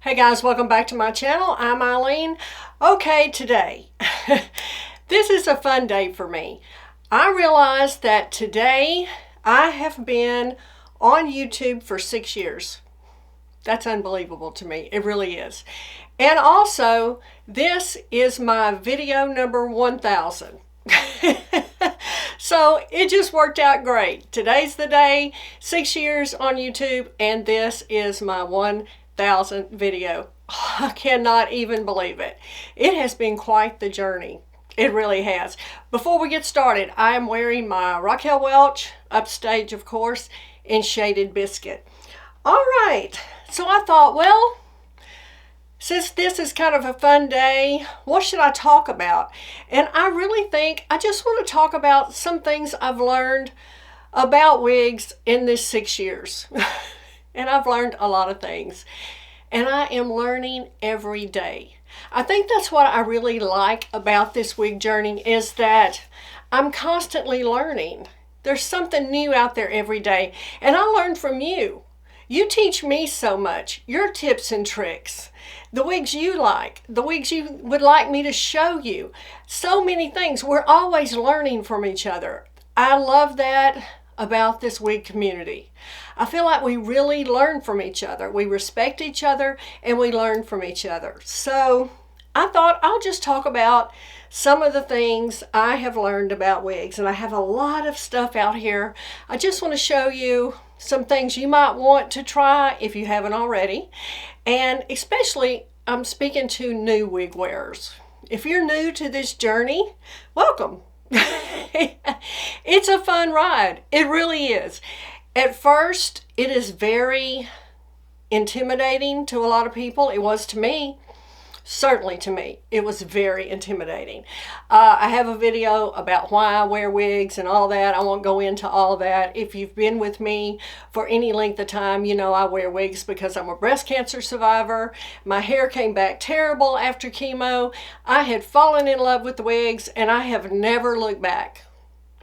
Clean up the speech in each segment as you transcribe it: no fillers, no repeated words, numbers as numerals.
Hey guys, welcome back to my channel. I'm Eileen. Okay, today, this is a fun day for me. I realized that today I have been on YouTube for 6 years. That's unbelievable to me. It really is. And also, this is my video number 1000. So it just worked out great. Today's the day, 6 years on YouTube, and this is my 1000th video. I cannot even believe it. It has been quite the journey. It really has. Before we get started, I am wearing my Raquel Welch, UPSTAGE of course, in shaded Biscuit. All right, so I thought, well, since this is kind of a fun day, what should I talk about? And I really think I just want to talk about some things I've learned about wigs in this 6 years. And I've learned a lot of things. And I am learning every day. I think that's what I really like about this wig journey, is that I'm constantly learning. There's something new out there every day. And I learn from you. You teach me so much. Your tips and tricks. The wigs you like. The wigs you would like me to show you. So many things. We're always learning from each other. I love that about this wig community. I feel like we really learn from each other. We respect each other and we learn from each other. So I thought I'll just talk about some of the things I have learned about wigs. And I have a lot of stuff out here. I just want to show you some things you might want to try if you haven't already. And especially, I'm speaking to new wig wearers. If you're new to this journey, welcome. It's a fun ride. It really is. At first, it is very intimidating to a lot of people. It was to me. Certainly to me, it was very intimidating. I have a video about why I wear wigs and all that. I won't go into all that. If you've been with me for any length of time, you know I wear wigs because I'm a breast cancer survivor. My hair came back terrible after chemo. I had fallen in love with the wigs and I have never looked back.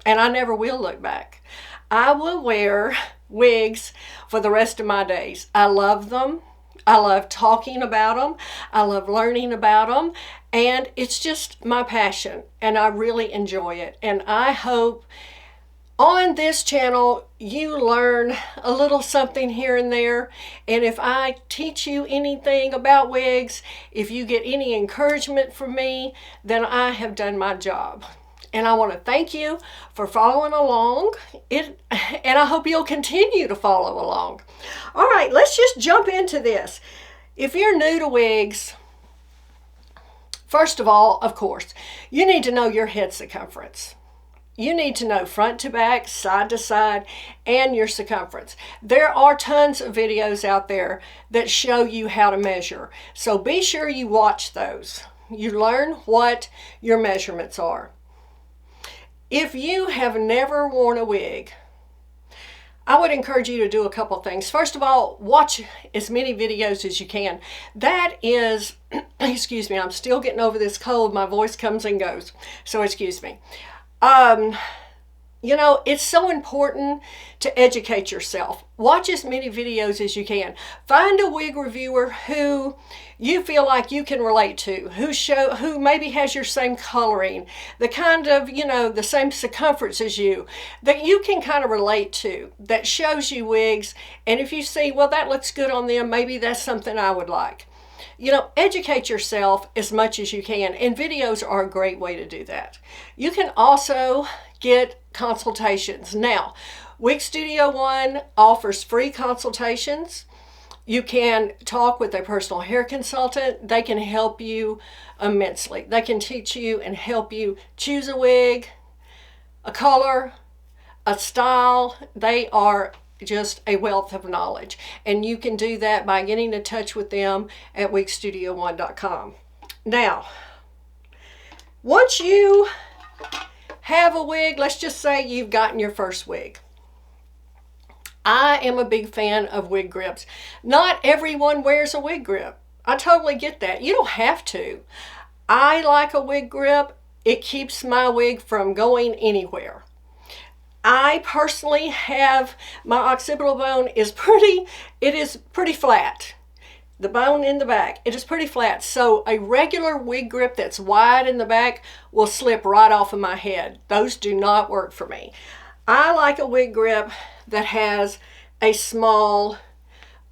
And I never will look back. I will wear wigs for the rest of my days. I love them. I love talking about them. I love learning about them. And it's just my passion. And I really enjoy it. And I hope on this channel you learn a little something here and there. And if I teach you anything about wigs, if you get any encouragement from me, then I have done my job. And I want to thank you for following along. And I hope you'll continue to follow along. All right, let's just jump into this. If you're new to wigs, first of all, of course, you need to know your head circumference. You need to know front to back, side to side, and your circumference. There are tons of videos out there that show you how to measure. So be sure you watch those. You learn what your measurements are. If you have never worn a wig, I would encourage you to do a couple things. First of all, watch as many videos as you can. That is, excuse me, I'm still getting over this cold. My voice comes and goes, so excuse me. You know, it's so important to educate yourself. Watch as many videos as you can. Find a wig reviewer who you feel like you can relate to, who maybe has your same coloring, the kind of, you know, the same circumference as you, that you can kind of relate to, that shows you wigs. And if you see, well, that looks good on them, maybe that's something I would like. You know, educate yourself as much as you can, and videos are a great way to do that. You can also get consultations. Now, Wig Studio One offers free consultations. You can talk with a personal hair consultant. They can help you immensely. They can teach you and help you choose a wig, a color, a style. They are just a wealth of knowledge. And you can do that by getting in touch with them at wigstudio1.com. Now, once you have a wig, let's just say you've gotten your first wig. I am a big fan of wig grips. Not everyone wears a wig grip. I totally get that. You don't have to. I like a wig grip. It keeps my wig from going anywhere. I personally have, my occipital bone is pretty flat. the bone in the back, it is pretty flat. So a regular wig grip that's wide in the back will slip right off of my head. Those do not work for me. I like a wig grip that has a small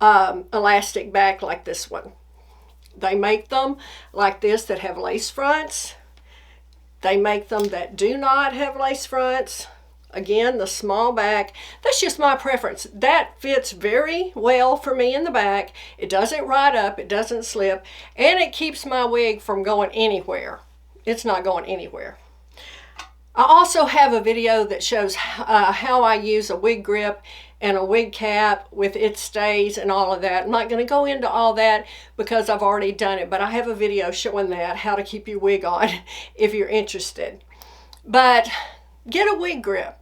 elastic back like this one. They make them like this that have lace fronts. They make them that do not have lace fronts. Again, the small back, that's just my preference. That fits very well for me in the back. It doesn't ride up, it doesn't slip, and it keeps my wig from going anywhere. It's not going anywhere. I also have a video that shows how I use a wig grip and a wig cap with its stays and all of that. I'm not going to go into all that because I've already done it, but I have a video showing that, how to keep your wig on if you're interested. But get a wig grip.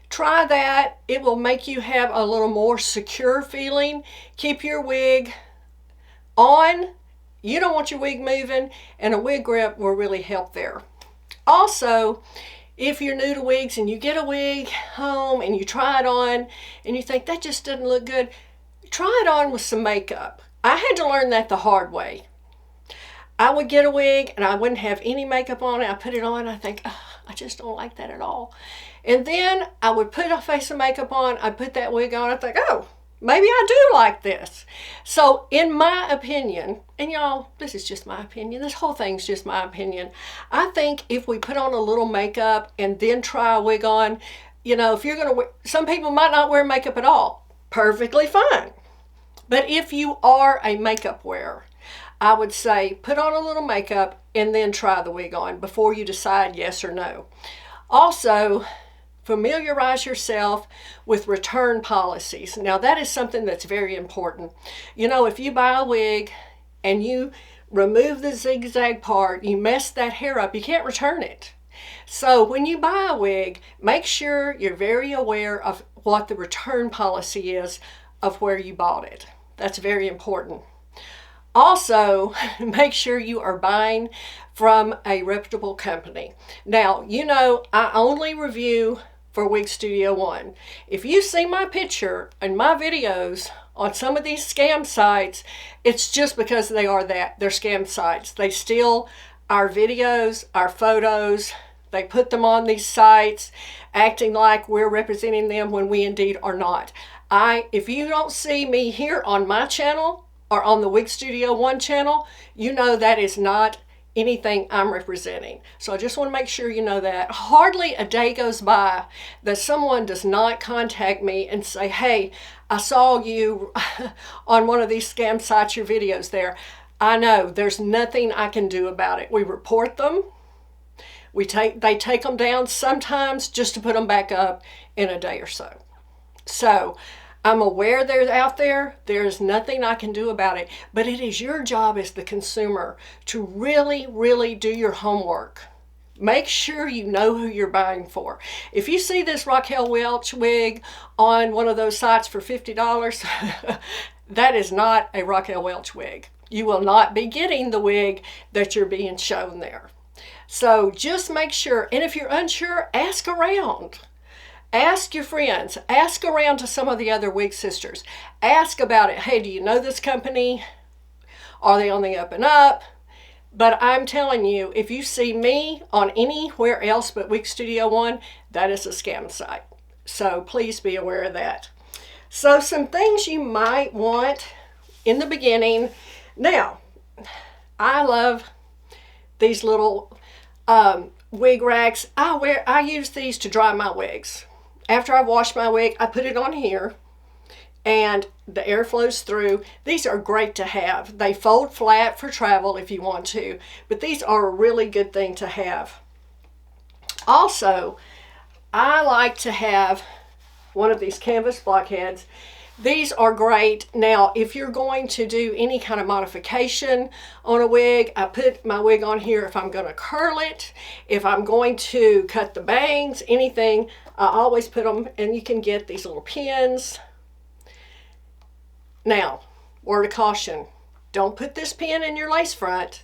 Try that. It will make you have a little more secure feeling. Keep your wig on. You don't want your wig moving, and a wig grip will really help there. Also, if you're new to wigs and you get a wig home and you try it on and you think that just doesn't look good, try it on with some makeup. I had to learn that the hard way. I would get a wig and I wouldn't have any makeup on it. I put it on, I think, oh, I just don't like that at all. And then I would put a face of makeup on, I'd put that wig on, I think, oh, maybe I do like this. So in my opinion, and y'all, this is just my opinion, this whole thing's just my opinion. I think if we put on a little makeup and then try a wig on, you know, if you're gonna wear, some people might not wear makeup at all, perfectly fine. But if you are a makeup wearer, I would say put on a little makeup and then try the wig on before you decide yes or no. Also, familiarize yourself with return policies. Now that is something that's very important. You know, if you buy a wig and you remove the zigzag part, you mess that hair up, you can't return it. So when you buy a wig, make sure you're very aware of what the return policy is of where you bought it. That's very important. Also, make sure you are buying from a reputable company. Now, you know, I only review for Wig Studio One. If you see my picture and my videos on some of these scam sites, it's just because they are that. They're scam sites. They steal our videos, our photos. They put them on these sites acting like we're representing them when we indeed are not. If you don't see me here on my channel, or on the Wig Studio One channel, you know that is not anything I'm representing. So I just want to make sure you know that. Hardly a day goes by that someone does not contact me and say, hey, I saw you on one of these scam sites, your videos there. I know there's nothing I can do about it. We report them. They take them down sometimes just to put them back up in a day or so. So I'm aware they're out there. There's nothing I can do about it. But it is your job as the consumer to really, really do your homework. Make sure you know who you're buying for. If you see this Raquel Welch wig on one of those sites for $50, that is not a Raquel Welch wig. You will not be getting the wig that you're being shown there. So just make sure. And if you're unsure, ask around. Ask your friends. Ask around to some of the other wig sisters. Ask about it. Hey, do you know this company? Are they on the up and up? But I'm telling you, if you see me on anywhere else but Wig Studio One, that is a scam site. So please be aware of that. So some things you might want in the beginning. Now, I love these little wig racks. I use these to dry my wigs. After I wash my wig, I put it on here and the air flows through. These are great to have. They fold flat for travel if you want to, but these are a really good thing to have. Also, I like to have one of these canvas blockheads. These are great. Now, if you're going to do any kind of modification on a wig, I put my wig on here if I'm going to curl it, if I'm going to cut the bangs, anything, I always put them, and you can get these little pins. Now, word of caution, don't put this pin in your lace front,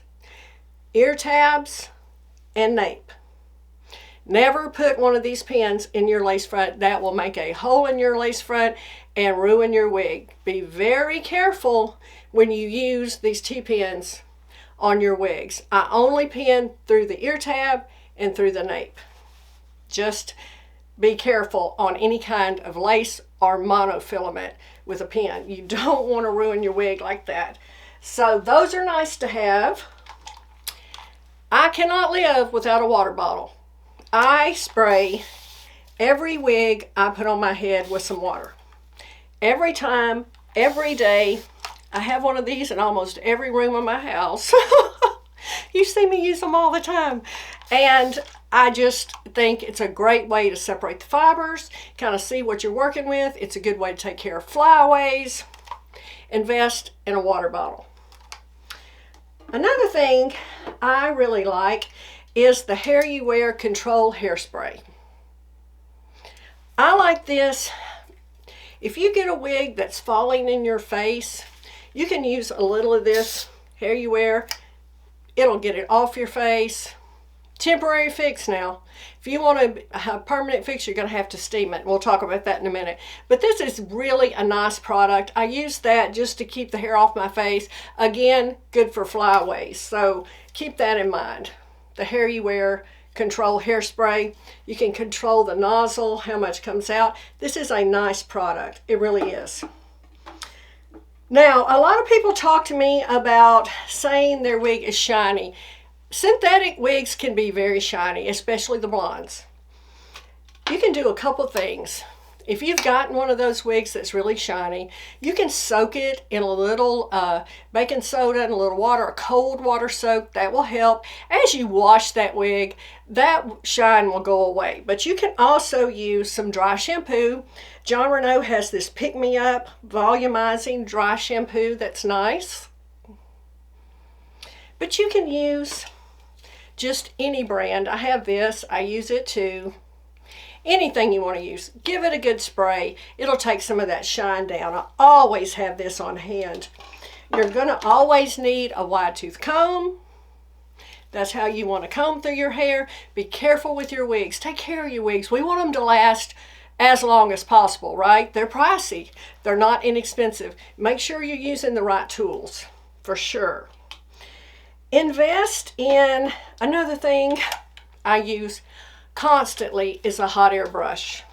ear tabs, and nape. Never put one of these pins in your lace front. That will make a hole in your lace front and ruin your wig. Be very careful when you use these T-pins on your wigs. I only pin through the ear tab and through the nape. Just be careful on any kind of lace or monofilament with a pin. You don't want to ruin your wig like that. So those are nice to have. I cannot live without a water bottle. I spray every wig I put on my head with some water. Every time, every day. I have one of these in almost every room of my house. You see me use them all the time. And I just think it's a great way to separate the fibers, kind of see what you're working with. It's a good way to take care of flyaways. Invest in a water bottle. Another thing I really like is the Hair You Wear Control Hairspray. I like this. If you get a wig that's falling in your face, you can use a little of this Hair You Wear. It'll get it off your face. Temporary fix now. If you want a permanent fix, you're going to have to steam it. We'll talk about that in a minute. But this is really a nice product. I use that just to keep the hair off my face. Again, good for flyaways. So keep that in mind. The Hair You Wear Control Hairspray. You can control the nozzle, how much comes out. This is a nice product. It really is. Now, a lot of people talk to me about saying their wig is shiny. Synthetic wigs can be very shiny, especially the blondes. You can do a couple things. If you've gotten one of those wigs that's really shiny, you can soak it in a little baking soda and a little water, a cold water soak. That will help. As you wash that wig, that shine will go away. But you can also use some dry shampoo. John Renault has this Pick Me Up volumizing dry shampoo that's nice. But you can use just any brand. I have this. I use it too. Anything you want to use. Give it a good spray. It'll take some of that shine down. I always have this on hand. You're going to always need a wide tooth comb. That's how you want to comb through your hair. Be careful with your wigs. Take care of your wigs. We want them to last as long as possible, right? They're pricey. They're not inexpensive. Make sure you're using the right tools, for sure. Invest in another thing I use constantly is a hot air brush.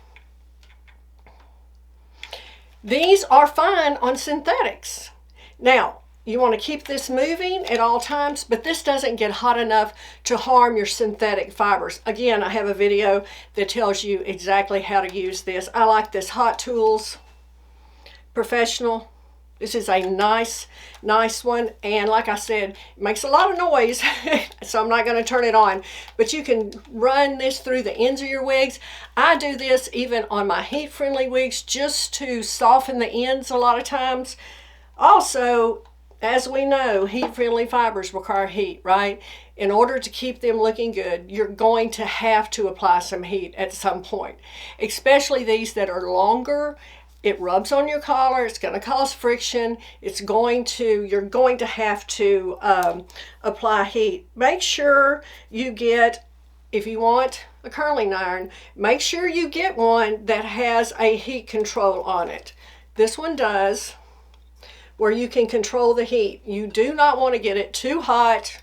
These are fine on synthetics. Now, you want to keep this moving at all times, but this doesn't get hot enough to harm your synthetic fibers. Again, I have a video that tells you exactly how to use this. I like this Hot Tools Professional. This is a nice one, and like I said, it makes a lot of noise, so I'm not going to turn it on. But you can run this through the ends of your wigs. I do this even on my heat-friendly wigs just to soften the ends a lot of times. Also, as we know, heat-friendly fibers require heat, right? In order to keep them looking good, you're going to have to apply some heat at some point, especially these that are longer. It rubs on your collar. It's going to cause friction. You're going to have to apply heat. Make sure you get, if you want a curling iron, make sure you get one that has a heat control on it. This one does, where you can control the heat. You do not want to get it too hot.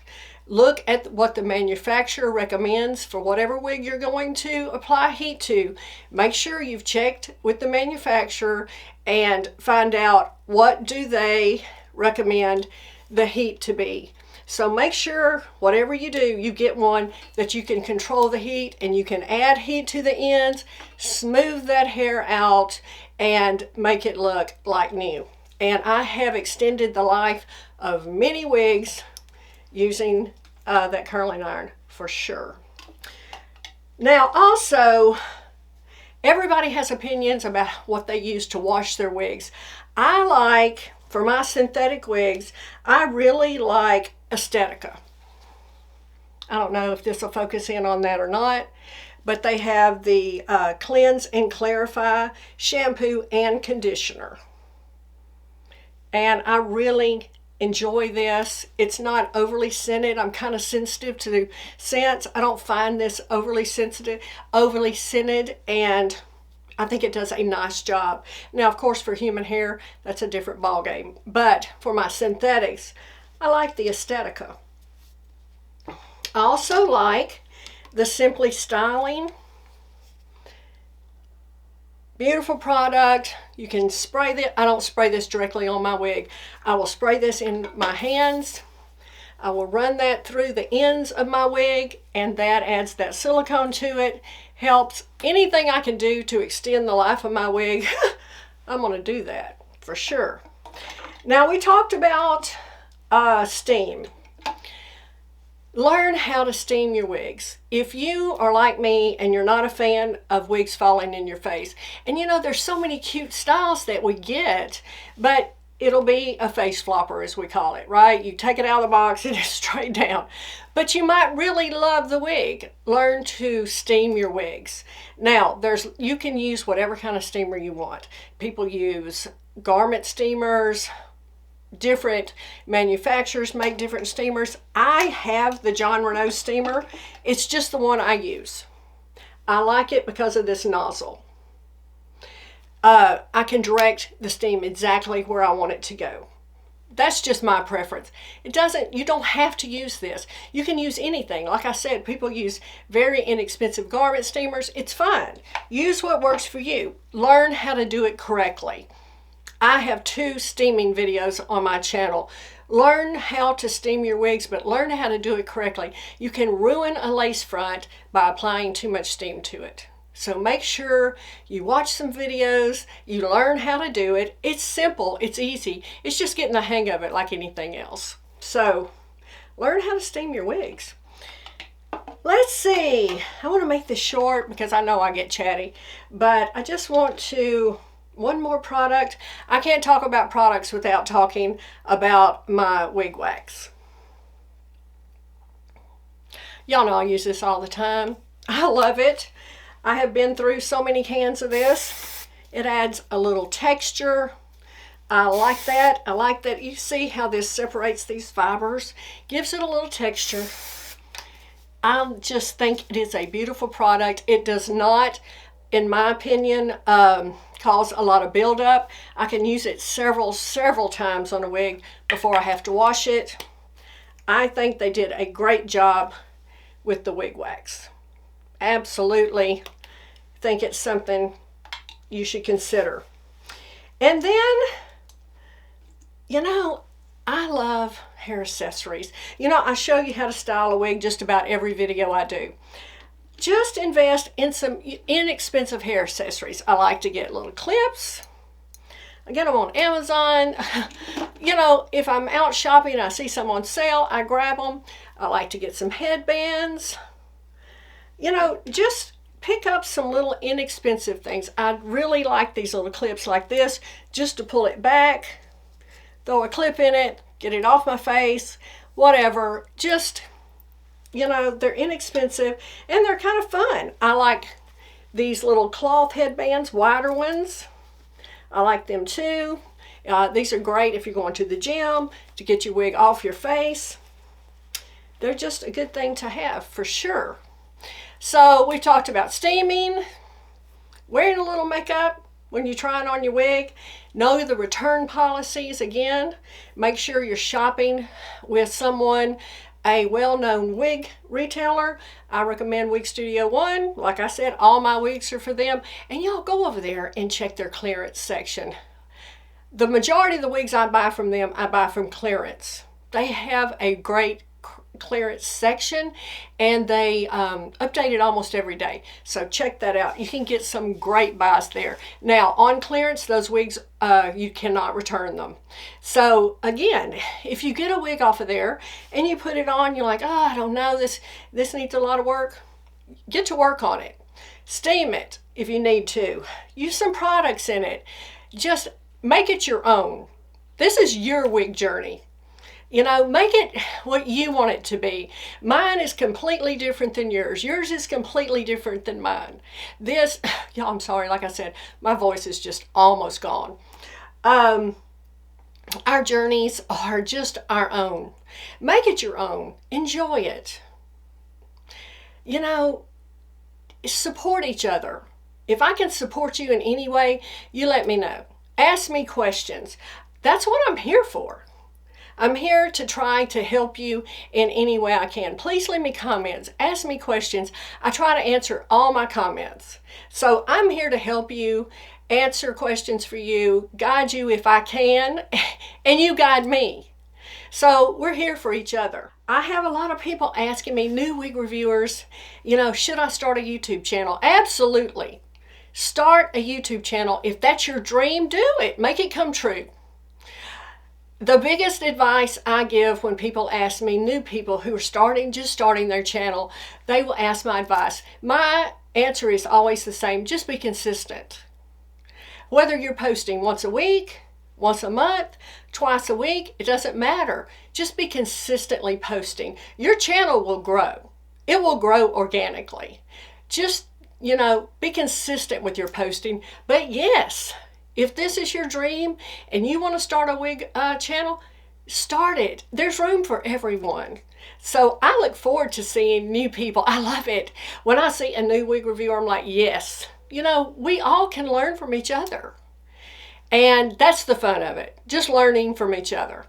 Look at what the manufacturer recommends for whatever wig you're going to apply heat to. Make sure you've checked with the manufacturer and find out what do they recommend the heat to be. So make sure whatever you do, you get one that you can control the heat and you can add heat to the ends, smooth that hair out, and make it look like new. And I have extended the life of many wigs using that curling iron for sure. Now also, everybody has opinions about what they use to wash their wigs. I like, for my synthetic wigs, I really like Estetica. I don't know if this will focus in on that or not, but they have the Cleanse and Clarify shampoo and conditioner. And I really enjoy this. It's not overly scented. I'm kind of sensitive to the scents. I don't find this overly scented, and I think it does a nice job. Now, of course, for human hair, that's a different ball game. But for my synthetics, I like the Aesthetica. I also like the Simply Styling. Beautiful product. You can spray this. I don't spray this directly on my wig. I will spray this in my hands. I will run that through the ends of my wig, and that adds that silicone to it. Helps anything I can do to extend the life of my wig. I'm going to do that for sure. Now, we talked about steam. Learn how to steam your wigs. If you are like me and you're not a fan of wigs falling in your face, and you know, there's so many cute styles that we get, but it'll be a face flopper, as we call it, right? You take it out of the box and it's straight down. But you might really love the wig. Learn to steam your wigs. Now, you can use whatever kind of steamer you want. People use garment steamers. Different manufacturers make different steamers. I have the John Renault steamer. It's just the one I use. I like it because of this nozzle. I can direct the steam exactly where I want it to go. That's just my preference. You don't have to use this. You can use anything. Like I said, people use very inexpensive garment steamers. It's fine. Use what works for you. Learn how to do it correctly. I have 2 steaming videos on my channel. Learn how to steam your wigs, but learn how to do it correctly. You can ruin a lace front by applying too much steam to it. So make sure you watch some videos, you learn how to do it. It's simple, it's easy. It's just getting the hang of it like anything else. So learn how to steam your wigs. Let's see. I want to make this short because I know I get chatty, but I just want to one more product. I can't talk about products without talking about my wig wax. Y'all know I use this all the time. I love it. I have been through so many cans of this. It adds a little texture. I like that. I like that. You see how this separates these fibers? Gives it a little texture. I just think it is a beautiful product. It does not, in my opinion, cause a lot of buildup. I can use it several times on a wig before I have to wash it. I think they did a great job with the wig wax. Absolutely think it's something you should consider. And then, you know, I love hair accessories. You know, I show you how to style a wig just about every video I do. Just invest in some inexpensive hair accessories. I like to get little clips. I get them on Amazon. You know, if I'm out shopping and I see some on sale, I grab them. I like to get some headbands. You know, just pick up some little inexpensive things. I really like these little clips like this, just to pull it back, throw a clip in it, get it off my face, whatever. Just, you know, they're inexpensive and they're kind of fun. I like these little cloth headbands, wider ones. I like them too. These are great if you're going to the gym to get your wig off your face. They're just a good thing to have for sure. So we talked about steaming, wearing a little makeup when you're trying on your wig. Know the return policies again. Make sure you're shopping with someone, a well-known wig retailer. I recommend Wig Studio One. Like I said, all my wigs are for them. And y'all go over there and check their clearance section. The majority of the wigs I buy from them, I buy from clearance. They have a great clearance section and they update it almost every day, so check that out. You can get some great buys there. Now on clearance, those wigs you cannot return them. So again, if you get a wig off of there and you put it on, you're like, oh, I don't know, this needs a lot of work, get to work on it. Steam it if you need to. Use some products in it. Just make it your own. This is your wig journey. You know, make it what you want it to be. Mine is completely different than yours. Yours is completely different than mine. Y'all, I'm sorry, like I said, my voice is just almost gone. Our journeys are just our own. Make it your own. Enjoy it. You know, support each other. If I can support you in any way, you let me know. Ask me questions. That's what I'm here for. I'm here to try to help you in any way I can. Please leave me comments. Ask me questions. I try to answer all my comments. So I'm here to help you, answer questions for you, guide you if I can, and you guide me. So we're here for each other. I have a lot of people asking me, new wig reviewers, should I start a YouTube channel? Absolutely. Start a YouTube channel. If that's your dream, do it. Make it come true. The biggest advice I give when people ask me, new people who are just starting their channel, they will ask my advice. My answer is always the same. Just be consistent. Whether you're posting once a week, once a month, twice a week, it doesn't matter. Just be consistently posting. Your channel will grow. It will grow organically. Just, be consistent with your posting. But yes, if this is your dream and you want to start a wig channel, start it. There's room for everyone. So I look forward to seeing new people. I love it. When I see a new wig reviewer, I'm like, yes. We all can learn from each other. And that's the fun of it. Just learning from each other.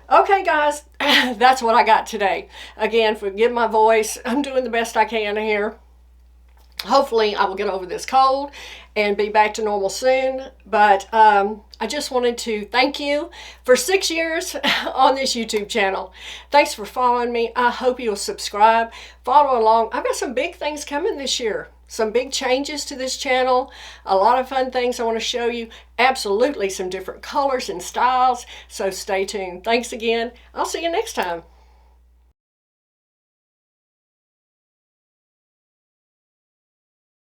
Okay, guys, that's what I got today. Again, forgive my voice. I'm doing the best I can here. Hopefully I will get over this cold and be back to normal soon. But I just wanted to thank you for 6 years on this YouTube channel. Thanks for following me. I hope you'll subscribe, follow along. I've got some big things coming this year. Some big changes to this channel. A lot of fun things I want to show you. Absolutely some different colors and styles. So stay tuned. Thanks again. I'll see you next time.